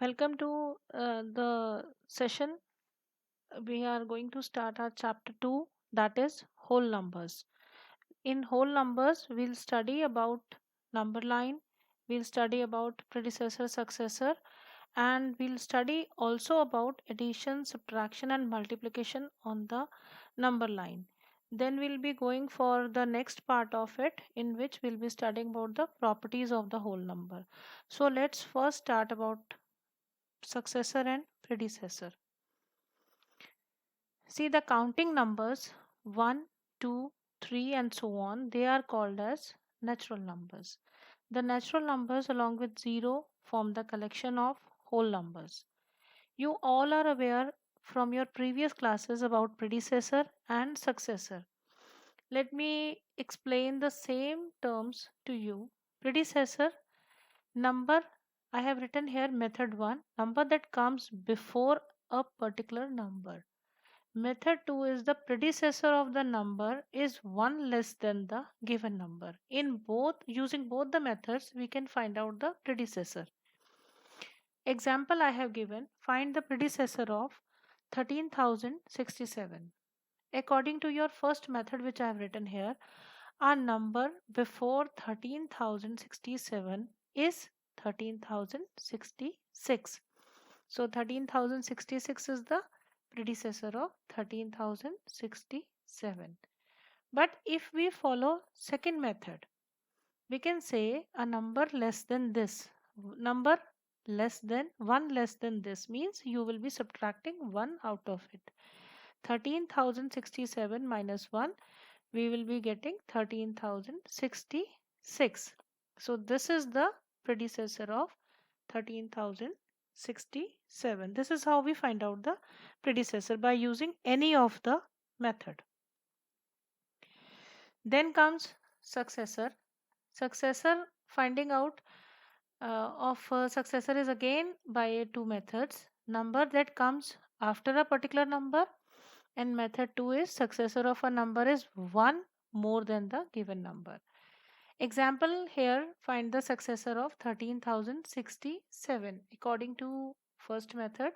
Welcome to the session. We are going to start our chapter 2, that is whole numbers. In whole numbers, we'll study about number line, we'll study about predecessor, successor, and we'll study also about addition, subtraction, and multiplication on the number line. Then we'll be going for the next part of it, in which we'll be studying about the properties of the whole number. So let's first start about successor and predecessor. See the counting numbers 1, 2, 3 and so on, they are called as natural numbers. The natural numbers along with 0 form the collection of whole numbers. You all are aware from your previous classes about predecessor and successor. Let me explain the same terms to you. Predecessor number, I have written here method 1, number that comes before a particular number. Method 2 is the predecessor of the number is 1 less than the given number. In both, using both the methods, we can find out the predecessor. Example I have given, find the predecessor of 13,067. According to your first method which I have written here, our number before 13,067 is 13,066. So 13,066 is the predecessor of 13,067. But if we follow second method, we can say a number less than this. Number less than 1 less than this means you will be subtracting 1 out of it. 13,067 minus 1, we will be getting 13,066. So this is the predecessor of 13,067. This is how we find out the predecessor, by using any of the method. Then comes successor. Successor, finding out of successor is again by two methods. Number that comes after a particular number, and method 2 is successor of a number is 1 more than the given number. Example here, find the successor of 13,067. According to first method,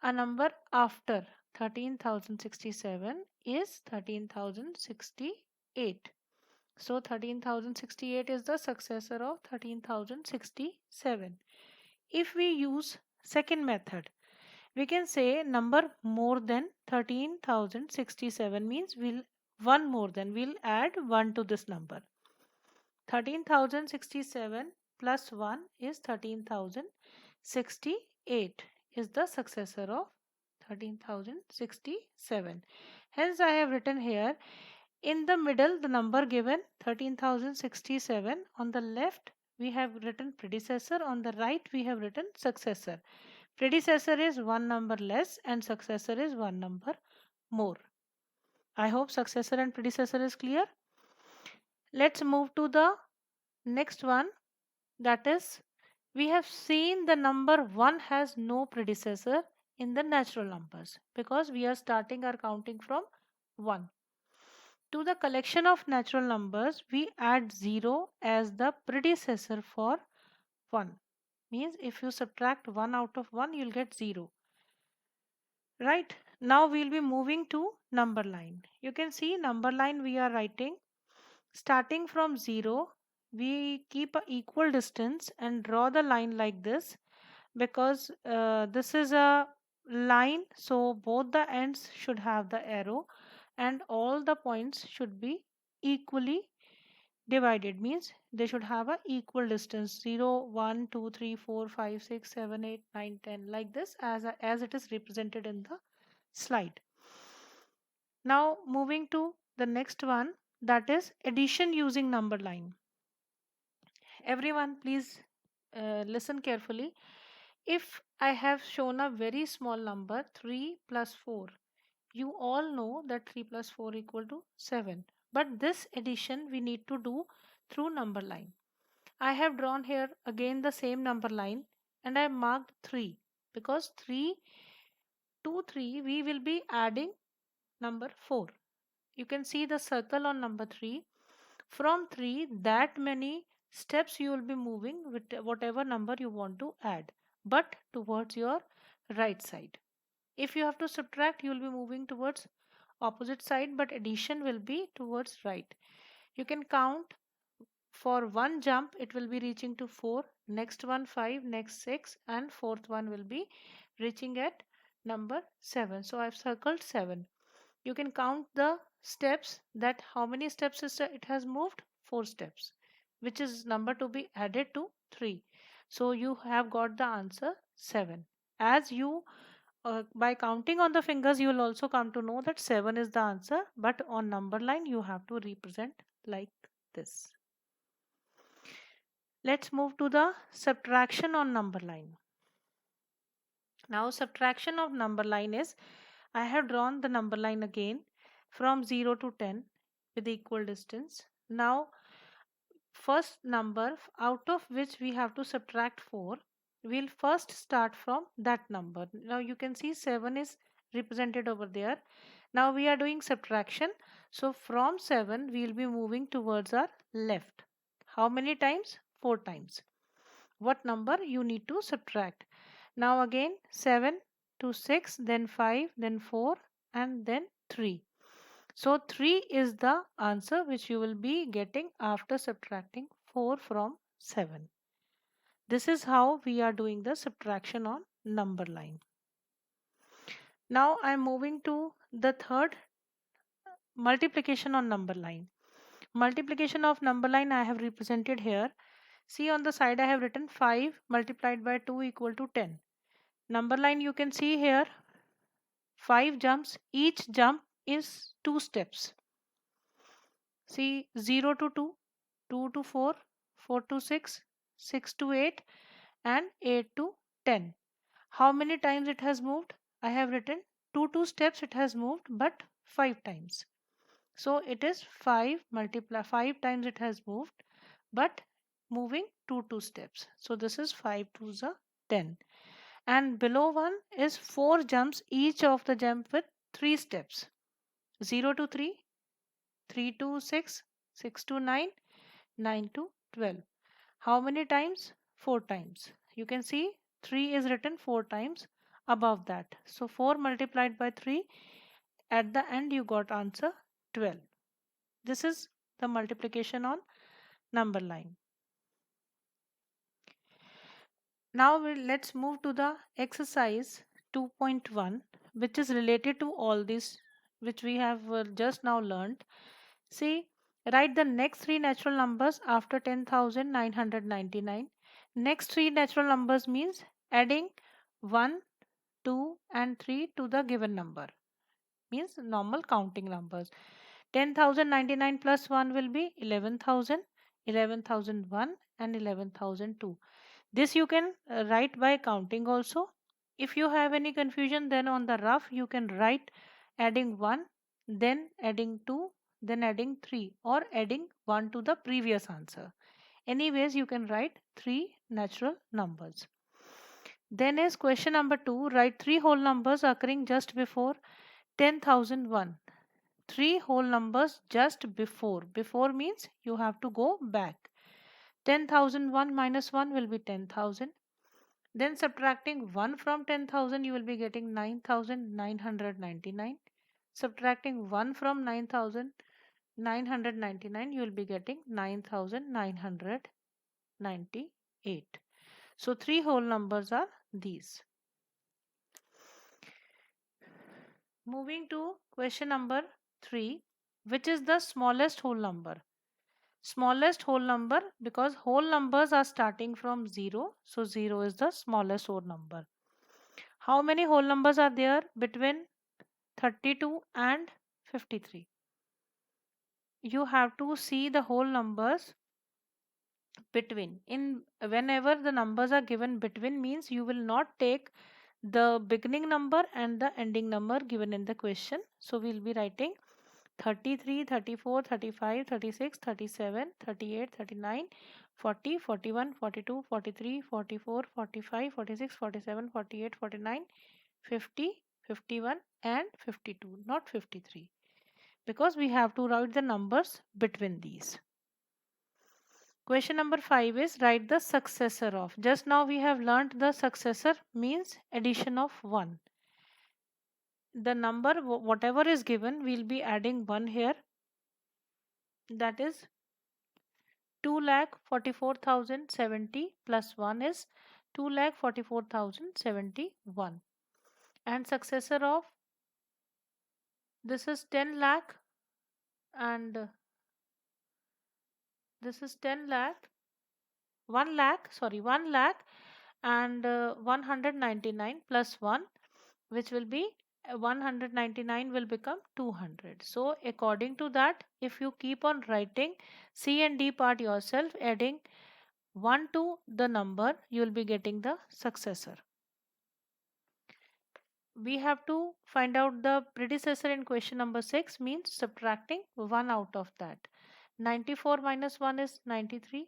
a number after 13,067 is 13,068. So 13,068 is the successor of 13,067. If we use second method, we can say number more than 13,067 means we'll one more than, we'll add 1 to this number. 13,067 plus 1 is 13,068 is the successor of 13,067. Hence I have written here in the middle the number given 13,067. On the left we have written predecessor, on the right we have written successor. Predecessor is one number less and successor is one number more. I hope successor and predecessor is clear. Let's move to the next one, that is, we have seen the number 1 has no predecessor in the natural numbers because we are starting our counting from 1. To the collection of natural numbers, we add 0 as the predecessor for 1. Means if you subtract 1 out of 1, you'll get 0. Right? Now we'll be moving to number line. You can see number line we are writing starting from 0. We keep a equal distance and draw the line like this because this is a line, so both the ends should have the arrow and all the points should be equally divided, means they should have a equal distance 0 1 2 3 4 5 6 7 8 9 10, like this, as it is represented in the slide. Now moving to the next one, that is addition using number line. Everyone please listen carefully. If I have shown a very small number 3 plus 4, you all know that 3 plus 4 equal to 7. But this addition we need to do through number line. I have drawn here again the same number line and I marked 3 because 3 to 3 we will be adding number 4. You can see the circle on number 3. From 3, that many steps you will be moving with whatever number you want to add. but towards your right side. If you have to subtract, you will be moving towards opposite side, but addition will be towards right. You can count. For one jump, it will be reaching to 4, next one 5, next 6, and fourth one will be reaching at number 7. So I've circled 7. You can count the steps, that how many steps it has moved? 4 steps, which is number to be added to 3. So you have got the answer 7. As you by counting on the fingers, you will also come to know that 7 is the answer, but on number line you have to represent like this. Let's move to the subtraction on number line. Now subtraction of number line is, I have drawn the number line again from 0 to 10 with equal distance. Now first number out of which we have to subtract 4, we'll first start from that number. Now you can see 7 is represented over there. Now we are doing subtraction. So from 7 we'll be moving towards our left. How many times? 4 times. What number you need to subtract? Now again 7 to 6, then 5, then 4, and then 3. So 3 is the answer which you will be getting after subtracting 4 from 7. This is how we are doing the subtraction on number line. Now I am moving to the third, multiplication on number line. Multiplication of number line I have represented here. See, on the side I have written 5 multiplied by 2 equal to 10. Number line you can see here 5 jumps, each jump is 2 steps. See, 0 to 2, 2 to 4, 4 to 6, 6 to 8, and 8 to 10. How many times it has moved? I have written 2 steps it has moved, but 5 times. So it is 5 multiply 5 times it has moved, but moving 2 steps. So this is 5 2s are 10. And below one is 4 jumps, each of the jump with 3 steps. 0 to 3, 3 to 6, 6 to 9, 9 to 12. How many times? 4 times. You can see 3 is written 4 times above that. So 4 multiplied by 3, at the end you got answer 12. This is the multiplication on number line. Now let's move to the exercise 2.1, which is related to all this which we have just now learned. See, write the next 3 natural numbers after 10,999. Next 3 natural numbers means adding 1, 2 and 3 to the given number. Means normal counting numbers. 10,099 plus 1 will be 11,000, 11,001 and 11,002. This you can write by counting also. If you have any confusion, then on the rough you can write adding 1, then adding 2, then adding 3, or adding 1 to the previous answer. Anyways, you can write 3 natural numbers. Then is question number 2. Write 3 whole numbers occurring just before 10,001. 3 whole numbers just before. Before means you have to go back. 10,001 minus 1 will be 10,000. Then subtracting 1 from 10,000, you will be getting 9,999. Subtracting 1 from 9,999, you will be getting 9,998. So 3 whole numbers are these. Moving to question number 3, which is the smallest whole number? Smallest whole number, because whole numbers are starting from 0, so 0 is the smallest whole number. How many whole numbers are there between 32 and 53? You have to see the whole numbers between. In whenever the numbers are given between means you will not take the beginning number and the ending number given in the question. So we'll be writing 33, 34, 35, 36, 37, 38, 39, 40, 41, 42, 43, 44, 45, 46, 47, 48, 49, 50, 51 and 52, not 53, because we have to write the numbers between these. Question number 5 is write the successor of. Just now we have learnt the successor means addition of 1. The number whatever is given, we'll be adding 1 here. That is 2,44,070 plus 1 is 2,44,071. And successor of this is 10 lakh, and this is 10 lakh, 1 lakh, sorry, 1 lakh and 199 plus 1, which will be 199 will become 200. So according to that, if you keep on writing C and D part yourself, adding 1 to the number, you will be getting the successor. We have to find out the predecessor in question number 6 means subtracting 1 out of that. 94 minus 1 is 93.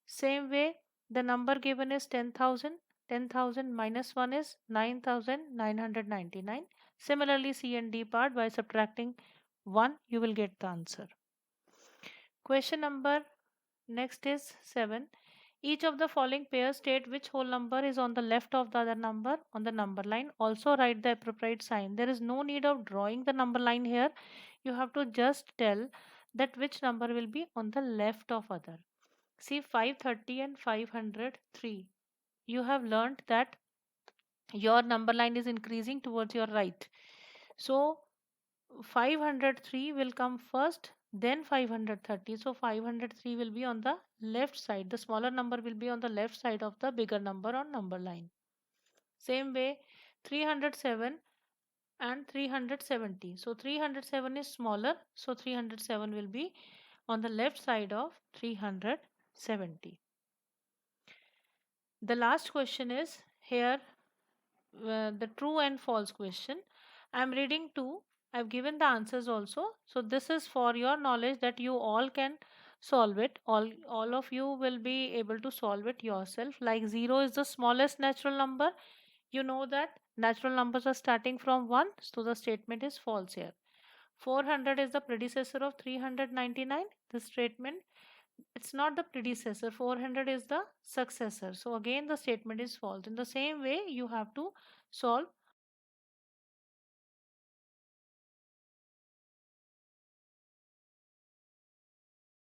Same way, the number given is 10,000. 10,000 minus 1 is 9,999. Similarly, C and D part, by subtracting 1, you will get the answer. Question number next is 7. Each of the following pairs state which whole number is on the left of the other number on the number line. Also write the appropriate sign. There is no need of drawing the number line here. You have to just tell that which number will be on the left of other. See 530 and 503. You have learnt that your number line is increasing towards your right. So 503 will come first, then 530. So 503 will be on the left side. The smaller number will be on the left side of the bigger number on number line. Same way, 307 and 370. So 307 is smaller. So 307 will be on the left side of 370. The last question is here, the true and false question. I am reading two. I've given the answers also. So this is for your knowledge that you all can solve it. All of you will be able to solve it yourself. Like 0 is the smallest natural number. You know that natural numbers are starting from 1. So the statement is false here. 400 is the predecessor of 399. The statement, it's not the predecessor. 400 is the successor. So again the statement is false. In the same way, you have to solve